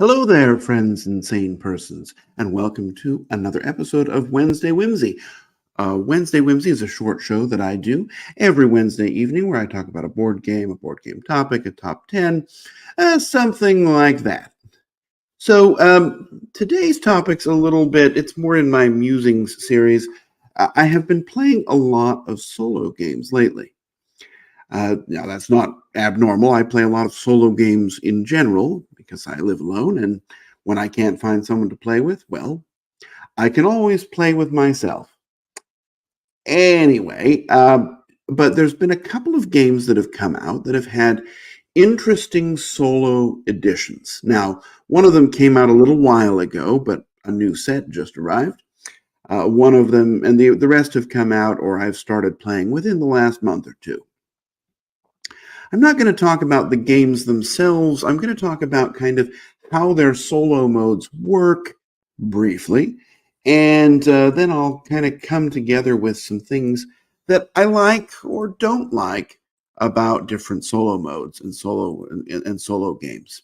Hello there, friends and sane persons, and welcome to another episode of Wednesday Whimsy. Wednesday Whimsy is a short show that I do every Wednesday evening where I talk about a board game topic, a top 10, something like that. So today's topic's a little bit, it's more in my Musings series. I have been playing a lot of solo games lately. Now, that's not abnormal. I play a lot of solo games in general because I live alone, and when I can't find someone to play with, well, I can always play with myself. Anyway, but there's been a couple of games that have come out that have had interesting solo editions. Now, one of them came out a little while ago, but a new set just arrived. One of them, and the rest have come out or I've started playing within the last month or two. I'm not going to talk about the games themselves. I'm going to talk about kind of how their solo modes work briefly. And then I'll kind of come together with some things that I like or don't like about different solo modes and solo games.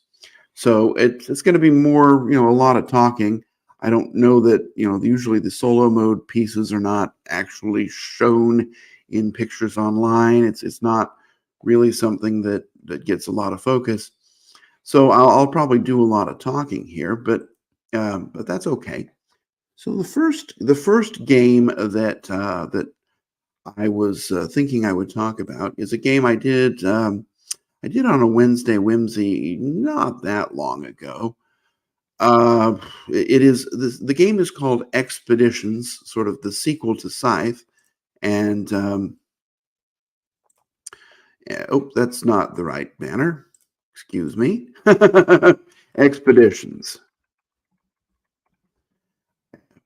So it's going to be more, a lot of talking. I don't know that, usually the solo mode pieces are not actually shown in pictures online. It's not really something that gets a lot of focus. So I'll probably do a lot of talking here, but that's okay. So the first game that I was thinking I would talk about is a game I did on a Wednesday Whimsy not that long ago. The game is called Expeditions, sort of the sequel to Scythe, and that's not the right banner. Excuse me. Expeditions.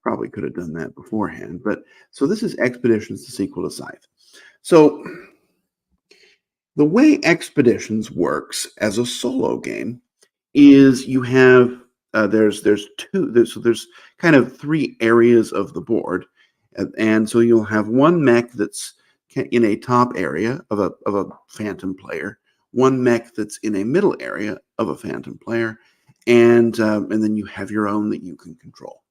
Probably could have done that beforehand, but so this is Expeditions, the sequel to Scythe. So the way Expeditions works as a solo game is you have there's kind of three areas of the board, and so you'll have one mech that's in a top area of a phantom player, one mech that's in a middle area of a phantom player, and then you have your own that you can control.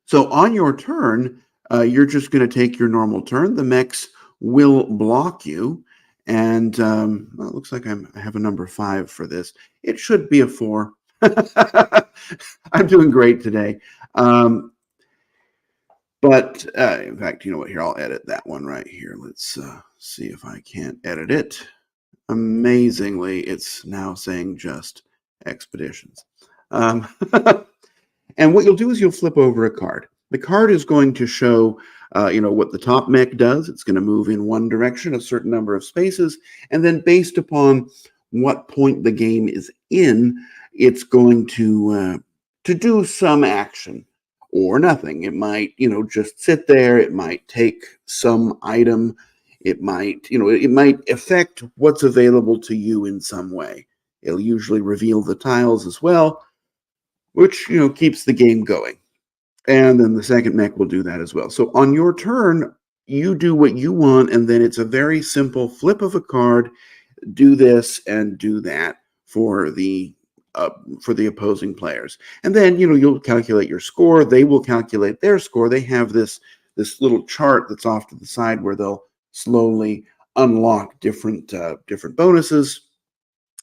So on your turn, you're just going to take your normal turn. The mechs will block you, and well, it looks like I have a number 5 for this. It should be a 4. I'm doing great today. But in fact, you know what? Here, I'll edit that one right here. Let's see if I can't edit it. Amazingly, it's now saying just Expeditions. And what you'll do is you'll flip over a card. The card is going to show, what the top mech does. It's going to move in one direction, a certain number of spaces, and then based upon what point the game is in, it's going to do some action or nothing. It might, just sit there. It might take some item. It might, it might affect what's available to you in some way. It'll usually reveal the tiles as well, which, keeps the game going. And then the second mech will do that as well. So on your turn, you do what you want, and then it's a very simple flip of a card, do this and do that for the opposing players. And then, you'll calculate your score. They will calculate their score. They have this little chart that's off to the side where they'll slowly unlock different bonuses.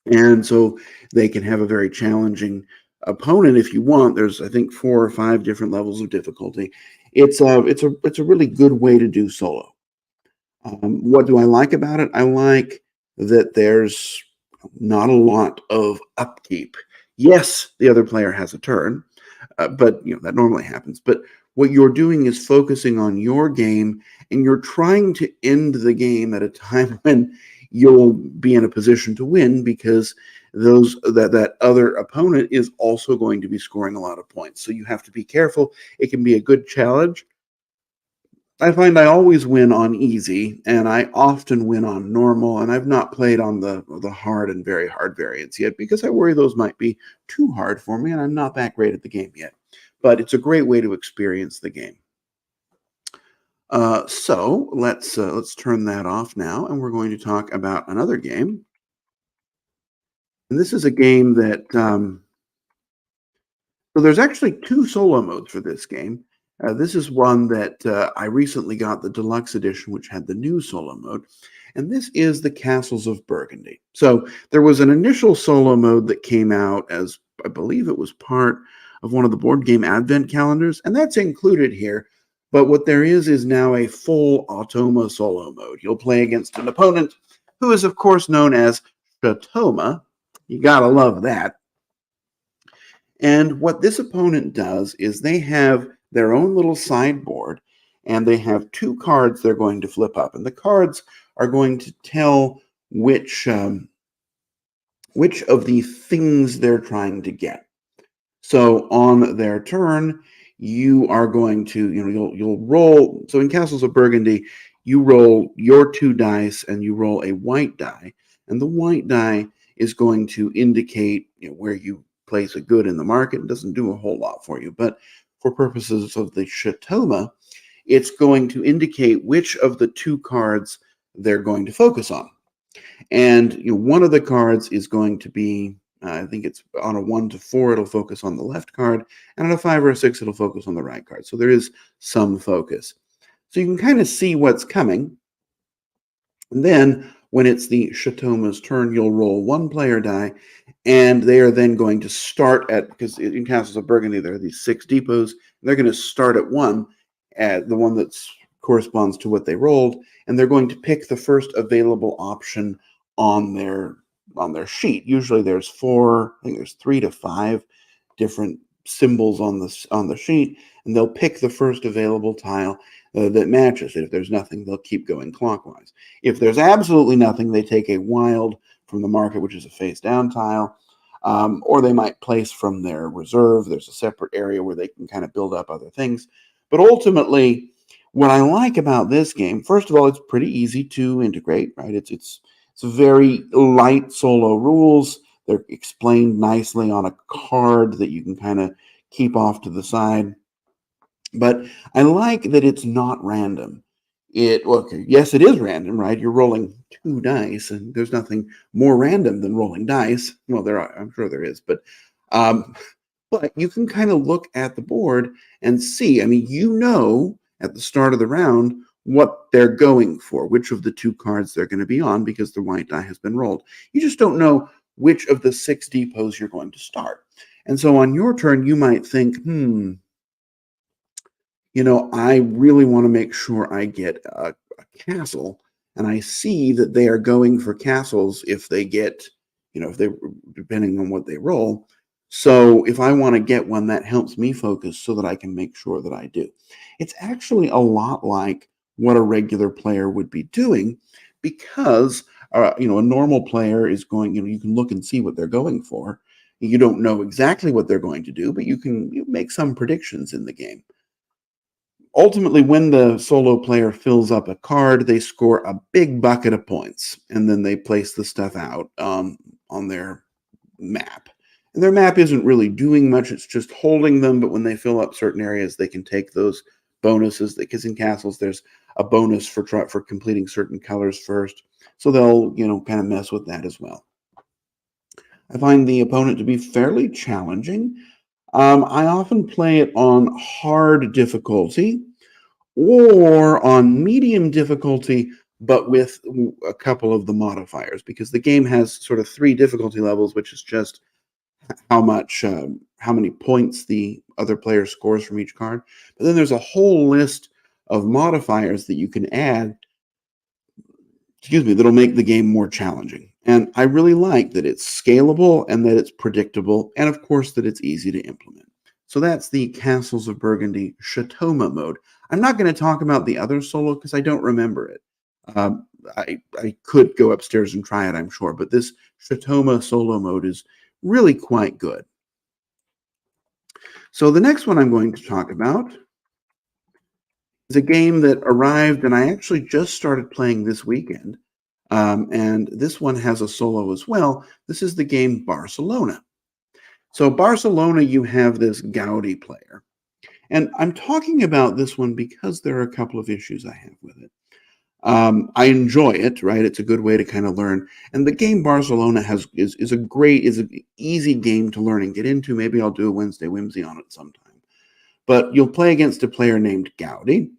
And so they can have a very challenging opponent if you want. There's, I think, 4 or 5 different levels of difficulty. It's a really good way to do solo. What do I like about it? I like that there's not a lot of upkeep. Yes, the other player has a turn, but that normally happens. But what you're doing is focusing on your game, and you're trying to end the game at a time when you'll be in a position to win, because that other opponent is also going to be scoring a lot of points. So you have to be careful. It can be a good challenge. I find I always win on easy, and I often win on normal, and I've not played on the hard and very hard variants yet because I worry those might be too hard for me, and I'm not that great at the game yet. But it's a great way to experience the game. So let's turn that off now, and we're going to talk about another game. And this is a game that So there's actually two solo modes for this game. This is one that I recently got the deluxe edition, which had the new solo mode. And this is the Castles of Burgundy. So there was an initial solo mode that came out as, I believe it was part of one of the board game advent calendars, and that's included here. But what there is now a full Automa solo mode. You'll play against an opponent who is, of course, known as Shatoma. You gotta love that. And what this opponent does is they have their own little sideboard, and they have two cards they're going to flip up. And the cards are going to tell which of the things they're trying to get. So on their turn, you are going to, you'll roll. So in Castles of Burgundy, you roll your two dice and you roll a white die. And the white die is going to indicate where you place a good in the market. It doesn't do a whole lot for you, but for purposes of the Shatoma, it's going to indicate which of the two cards they're going to focus on. And one of the cards is going to be, I think it's on a 1 to 4, it'll focus on the left card, and on a 5 or a 6, it'll focus on the right card. So there is some focus. So you can kind of see what's coming. And then when it's the Shatoma's turn, you'll roll one player die, and they are then going to start at, because in Castles of Burgundy, there are these 6 depots, they're going to start at 1, at the one that corresponds to what they rolled, and they're going to pick the first available option on their sheet. Usually there's 4, I think there's 3 to 5 different symbols on the sheet, and they'll pick the first available tile that matches it. If there's nothing, they'll keep going clockwise. If there's absolutely nothing, they take a wild from the market, which is a face down tile, or they might place from their reserve. There's a separate area where they can kind of build up other things. But ultimately, what I like about this game, first of all, it's pretty easy to integrate, right? It's very light solo rules. They're explained nicely on a card that you can kind of keep off to the side. But I like that it's not random. Yes, it is random, right? You're rolling 2 dice, and there's nothing more random than rolling dice. Well, I'm sure there is, but you can kind of look at the board and see. I mean, at the start of the round what they're going for, which of the 2 cards they're going to be on, because the white die has been rolled. You just don't know which of the 6 depots you're going to start. And so on your turn, you might think, I really want to make sure I get a castle, and I see that they are going for castles if they get, depending on what they roll. So if I want to get one, that helps me focus so that I can make sure that I do. It's actually a lot like what a regular player would be doing, because a normal player is going, you can look and see what they're going for. You don't know exactly what they're going to do, but you make some predictions in the game. Ultimately, when the solo player fills up a card, they score a big bucket of points, and then they place the stuff out on their map. And their map isn't really doing much, it's just holding them, but when they fill up certain areas, they can take those bonuses, because in castles, there's a bonus for completing certain colors first. So they'll, kind of mess with that as well. I find the opponent to be fairly challenging. I often play it on hard difficulty or on medium difficulty, but with a couple of the modifiers, because the game has sort of 3 difficulty levels, which is just how many points the other player scores from each card. But then there's a whole list of modifiers that you can add, that'll make the game more challenging. And I really like that it's scalable and that it's predictable, and of course that it's easy to implement. So that's the Castles of Burgundy Shatoma mode. I'm not going to talk about the other solo because I don't remember it. I could go upstairs and try it, I'm sure, but this Shatoma solo mode is really quite good. So the next one I'm going to talk about is a game that arrived, and I actually just started playing this weekend. And this one has a solo as well. This is the game Barcelona. So Barcelona, you have this Gaudi player. And I'm talking about this one because there are a couple of issues I have with it. I enjoy it, right? It's a good way to kind of learn. And the game Barcelona is an easy game to learn and get into. Maybe I'll do a Wednesday Whimsy on it sometime. But you'll play against a player named Gaudi.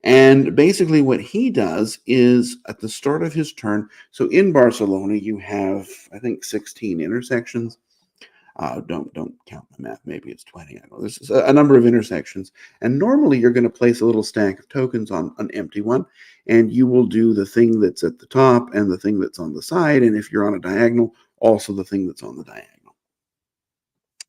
And basically, what he does is at the start of his turn. So in Barcelona, you have, I think, 16 intersections. Don't count my math. Maybe it's 20. I don't know. This is a number of intersections. And normally you're going to place a little stack of tokens on an empty one, and you will do the thing that's at the top and the thing that's on the side. And if you're on a diagonal, also the thing that's on the diagonal.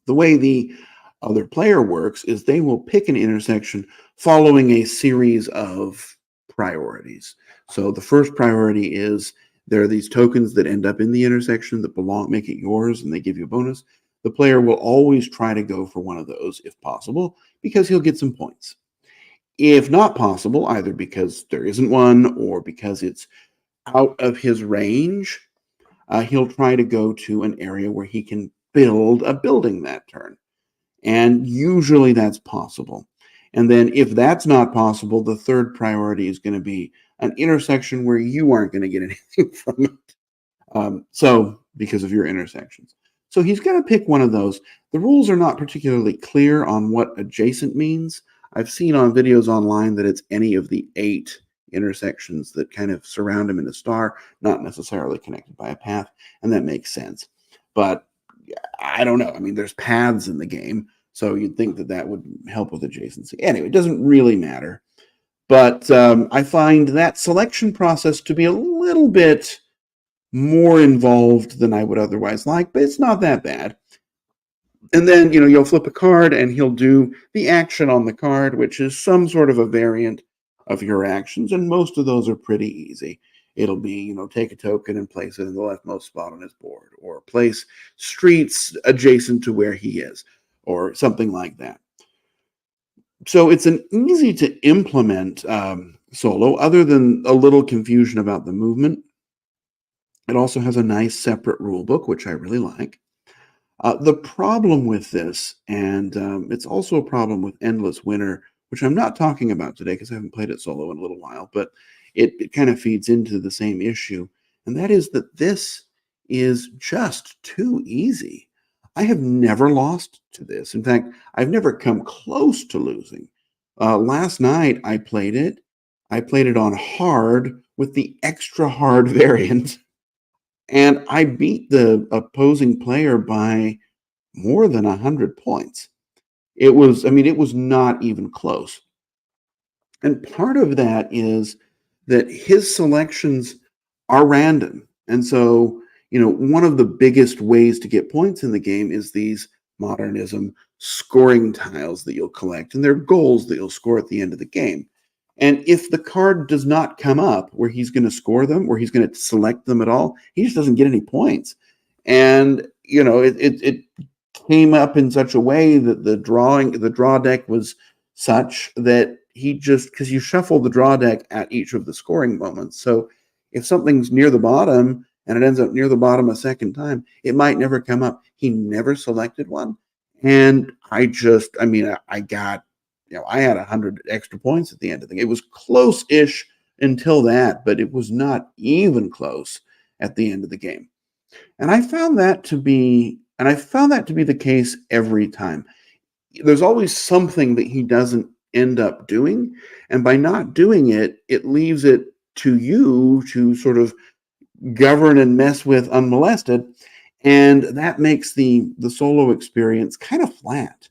The way the other player works is they will pick an intersection following a series of priorities. So the first priority is there are these tokens that end up in the intersection that make it yours, and they give you a bonus. The player will always try to go for one of those if possible, because he'll get some points. If not possible, either because there isn't one or because it's out of his range, he'll try to go to an area where he can build a building that turn. And usually that's possible. And then if that's not possible, the third priority is going to be an intersection where you aren't going to get anything from it. So because of your intersections. So he's going to pick one of those. The rules are not particularly clear on what adjacent means. I've seen on videos online that it's any of the 8 intersections that kind of surround him in a star, not necessarily connected by a path, and that makes sense. But I don't know. I mean, there's paths in the game, so you'd think that that would help with adjacency. Anyway, it doesn't really matter. But I find that selection process to be a little bit more involved than I would otherwise like, but it's not that bad. And then, you'll flip a card and he'll do the action on the card, which is some sort of a variant of your actions. And most of those are pretty easy. It'll be, take a token and place it in the leftmost spot on his board, or place streets adjacent to where he is, or something like that. So it's an easy to implement solo, other than a little confusion about the movement. It also has a nice separate rule book, which I really like. The problem with this, and it's also a problem with Endless Winter, which I'm not talking about today because I haven't played it solo in a little while, but it kind of feeds into the same issue, and that is that this is just too easy. I have never lost to this. In fact, I've never come close to losing. Last night I played it. I played it on hard with the extra hard variant, and I beat the opposing player by more than 100 points. It was not even close. And part of that is that his selections are random. And so, one of the biggest ways to get points in the game is these modernism scoring tiles that you'll collect, and they're goals that you'll score at the end of the game. And if the card does not come up where he's going to score them, where he's going to select them at all, he just doesn't get any points. And, it came up in such a way that the draw deck was such that because you shuffle the draw deck at each of the scoring moments. So if something's near the bottom and it ends up near the bottom a second time, it might never come up. He never selected one. And I got, I had 100 extra points at the end of the game. It was close-ish until that, but it was not even close at the end of the game. And I found that to be the case every time. There's always something that he doesn't end up doing, and by not doing it, it leaves it to you to sort of govern and mess with unmolested, and that makes the solo experience kind of flat.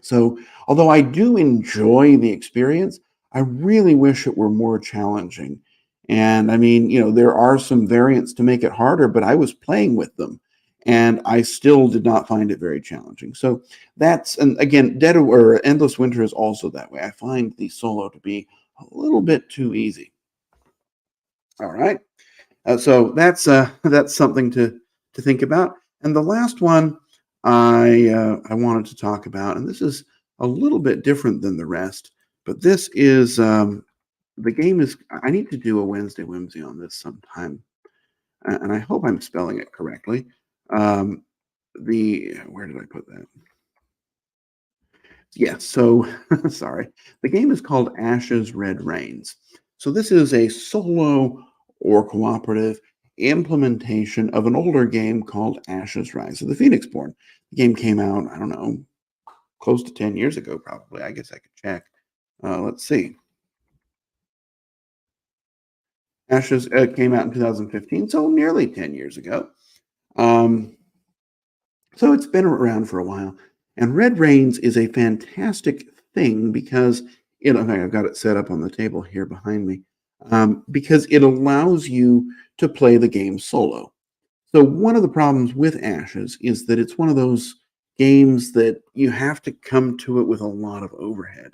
So, although I do enjoy the experience, I really wish it were more challenging. And I mean, there are some variants to make it harder, but I was playing with them and I still did not find it very challenging. So and again, Endless Winter is also that way. I find the solo to be a little bit too easy. All right. So that's something to think about. And the last one I wanted to talk about, and this is a little bit different than the rest, but this is the game is. I need to do a Wednesday Whimsy on this sometime, and I hope I'm spelling it correctly. Where did I put that? Yes. So sorry. The game is called Ashes Red Rains. So this is a solo or cooperative implementation of an older game called Ashes: Rise of the Phoenixborn. The game came out, I don't know, close to 10 years ago, probably. I guess I could check. Let's see. Ashes came out in 2015, so nearly 10 years ago. Um, so it's been around for a while. And Red Rains is a fantastic thing because I've got it set up on the table here behind me, because it allows you to play the game solo. So one of the problems with Ashes is that it's one of those games that you have to come to it with a lot of overhead.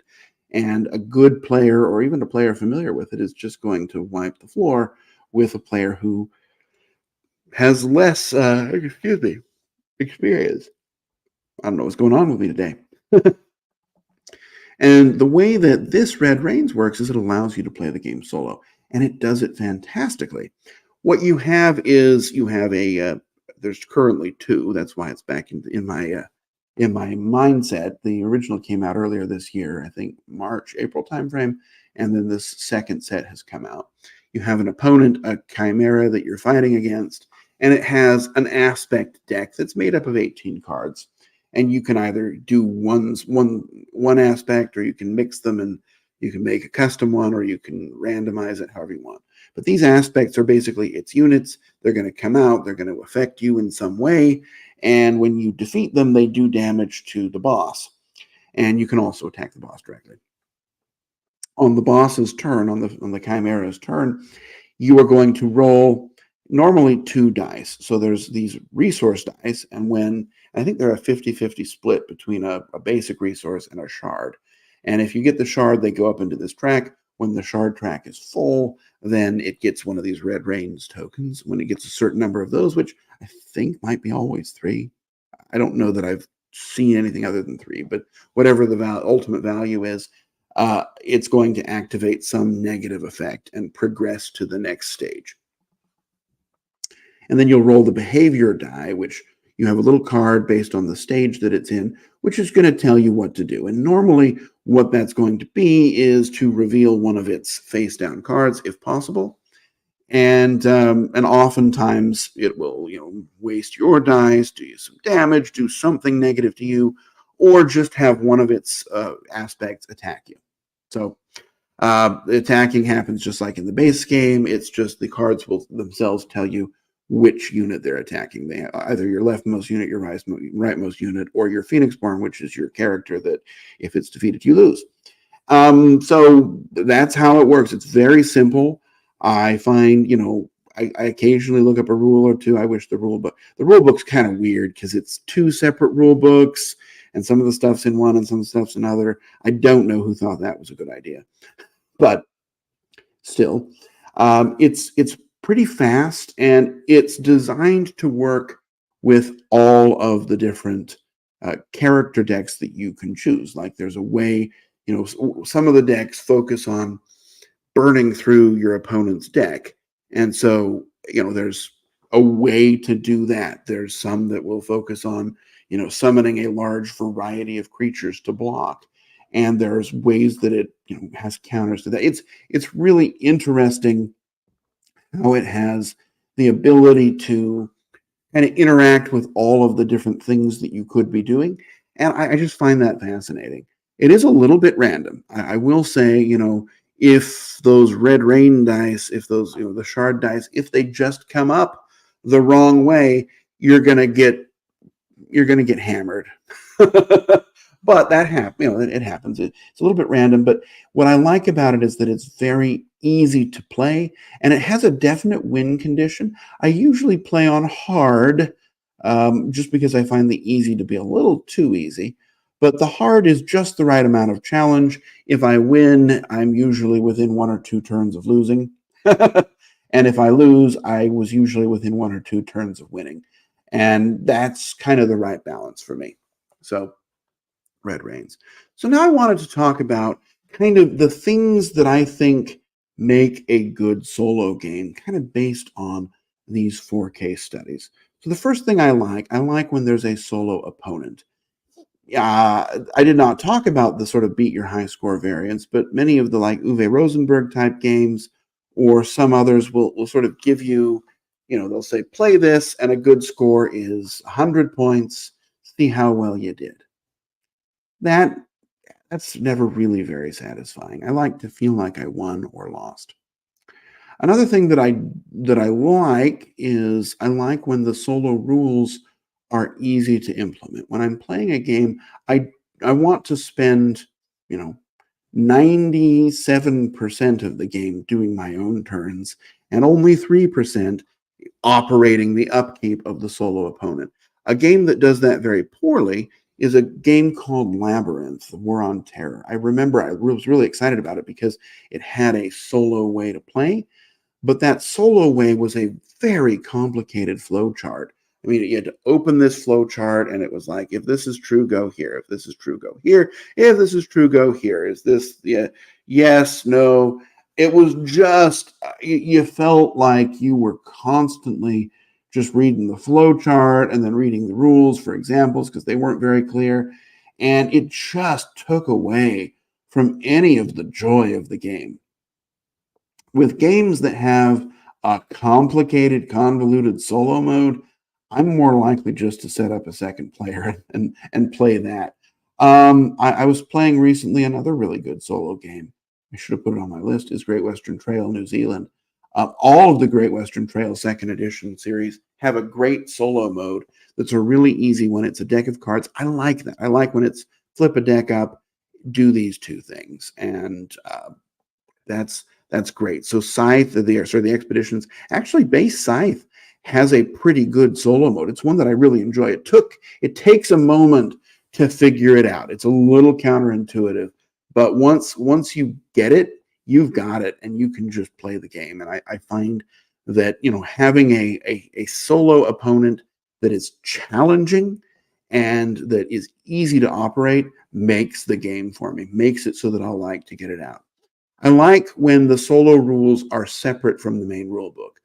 And a good player, or even a player familiar with it, is just going to wipe the floor with a player who has less, experience. I don't know what's going on with me today. And the way that this Red Rains works is it allows you to play the game solo, and it does it fantastically. What you have is you have there's currently two. That's why it's back in my mindset. The original came out earlier this year, I think March, April timeframe, and then this second set has come out. You have an opponent, a chimera that you're fighting against, and it has an aspect deck that's made up of 18 cards. And you can either do one aspect, or you can mix them and you can make a custom one, or you can randomize it however you want. But these aspects are basically its units. They're going to come out, they're going to affect you in some way, and when you defeat them, they do damage to the boss. And you can also attack the boss directly. On the boss's turn, on the chimera's turn, you are going to roll normally two dice. So there's these resource dice, and when I think they're a 50-50 split between a basic resource and a shard. And if you get the shard, they go up into this track. When the shard track is full, then it gets one of these Red Rains tokens. When it gets a certain number of those, which I think might be always 3. I don't know that I've seen anything other than 3, but whatever the ultimate value is, it's going to activate some negative effect and progress to the next stage. And then you'll roll the behavior die, which you have a little card based on the stage that it's in, which is going to tell you what to do. And normally what that's going to be is to reveal one of its face down cards if possible. And oftentimes it will, waste your dice, do you some damage, do something negative to you, or just have one of its aspects attack you. So the attacking happens just like in the base game. It's just the cards will themselves tell you which unit they're attacking. They either your leftmost unit, your rightmost unit, or your Phoenixborn, which is your character that if it's defeated, you lose. So that's how it works. It's very simple. I find, I occasionally look up a rule or two. I wish the rule book's kind of weird because it's 2 separate rule books, and some of the stuff's in one and some of the stuff's in another. I don't know who thought that was a good idea, but still, it's pretty fast, and it's designed to work with all of the different character decks that you can choose. Like there's a way, some of the decks focus on burning through your opponent's deck. And so, there's a way to do that. There's some that will focus on, summoning a large variety of creatures to block. And there's ways that it, has counters to that. It's really interesting how it has the ability to kind of interact with all of the different things that you could be doing. And I just find that fascinating. It is a little bit random. I will say, if those red rain dice, if those, the shard dice, if they just come up the wrong way, you're gonna get hammered. But that happens. It happens. It's a little bit random, but what I like about it is that it's very easy to play, and it has a definite win condition. I usually play on hard, just because I find the easy to be a little too easy. But the hard is just the right amount of challenge. If I win, I'm usually within 1 or 2 turns of losing. And if I lose, I was usually within 1 or 2 turns of winning. And that's kind of the right balance for me. So, Red Rains. So now I wanted to talk about kind of the things that I think make a good solo game, kind of based on these 4 case studies. So the first thing I like when there's a solo opponent. I did not talk about the sort of beat your high score variants, but many of the like Uwe Rosenberg type games or some others will sort of give you, they'll say, play this and a good score is 100 points. See how well you did. That's never really very satisfying. I like to feel like I won or lost. Another thing that I like is I like when the solo rules are easy to implement. When I'm playing a game, I want to spend, you know, 97% of the game doing my own turns and only 3% operating the upkeep of the solo opponent. A game that does that very poorly is a game called Labyrinth, The War on Terror. I remember I was really excited about it because it had a solo way to play, but that solo way was a very complicated flow chart. I mean, you had to open this flow chart, and it was like, if this is true, go here. If this is true, go here. If this is true, go here. Is this, yeah, yes, no? It was just, you felt like you were constantly just reading the flow chart and then reading the rules for examples because they weren't very clear. And it just took away from any of the joy of the game. With games that have a complicated, convoluted solo mode, I'm more likely just to set up a second player and play that. I was playing recently another really good solo game. I should have put it on my list. Is Great Western Trail New Zealand. All of the Great Western Trail second edition series have a great solo mode that's a really easy one. It's a deck of cards. I like that. I like when it's flip a deck up, do these two things, and that's great. So Scythe, the Expeditions, actually base Scythe has a pretty good solo mode. It's one that I really enjoy. It takes a moment to figure it out. It's a little counterintuitive, but once you get it, you've got it, and you can just play the game. And I find that having a solo opponent that is challenging and that is easy to operate makes the game for me, makes it so that I'll like to get it out. I like when the solo rules are separate from the main rule book.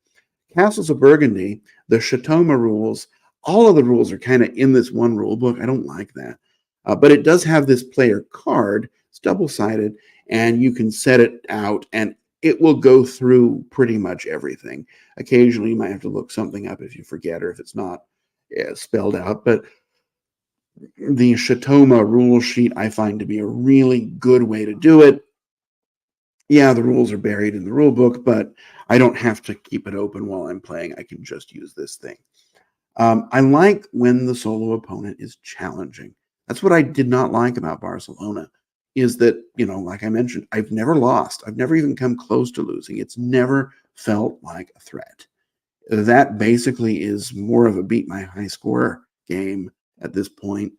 Castles of Burgundy, the Chateauma rules, all of the rules are kind of in this one rule book. I don't like that. But it does have this player card. It's double-sided, and you can set it out, and it will go through pretty much everything. Occasionally, you might have to look something up if you forget or if it's not spelled out. But the Chateauma rule sheet I find to be a really good way to do it. Yeah, the rules are buried in the rule book, but I don't have to keep it open while I'm playing. I can just use this thing. I like when the solo opponent is challenging. That's what I did not like about Barcelona, is that, like I mentioned, I've never lost. I've never even come close to losing. It's never felt like a threat. That basically is more of a beat my high score game at this point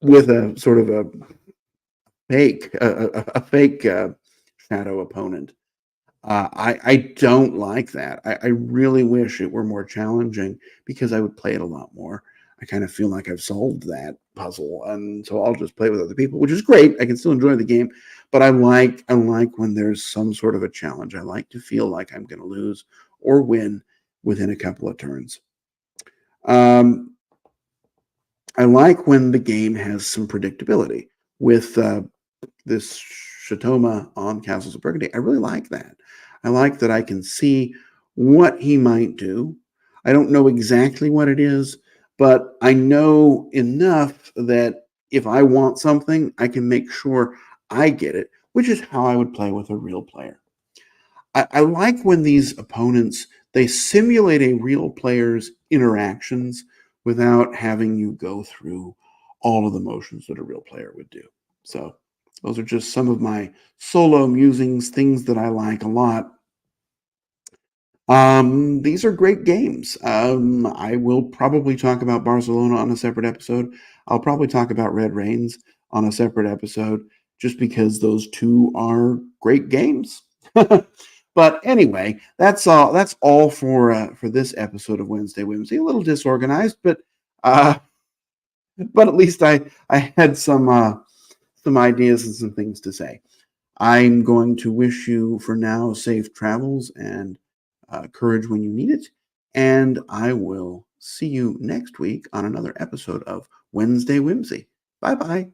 with a sort of a fake shadow opponent. I don't like that. I really wish it were more challenging because I would play it a lot more. I kind of feel like I've solved that puzzle, and so I'll just play with other people, which is great. I can still enjoy the game, but I like when there's some sort of a challenge. I like to feel like I'm going to lose or win within a couple of turns. I like when the game has some predictability. With this Chateauma on Castles of Burgundy, I really like that. I like that I can see what he might do. I don't know exactly what it is, but I know enough that if I want something, I can make sure I get it, which is how I would play with a real player. I like when these opponents, they simulate a real player's interactions without having you go through all of the motions that a real player would do. So those are just some of my solo musings, things that I like a lot. These are great games. I will probably talk about Barcelona on a separate episode. I'll probably talk about Red Rains on a separate episode, just because those two are great games. But anyway, that's all. That's all for this episode of Wednesday Whimsy. A little disorganized, uh, but at least I had some ideas and some things to say. I'm going to wish you for now safe travels and courage when you need it. And I will see you next week on another episode of Wednesday Whimsy. Bye-bye.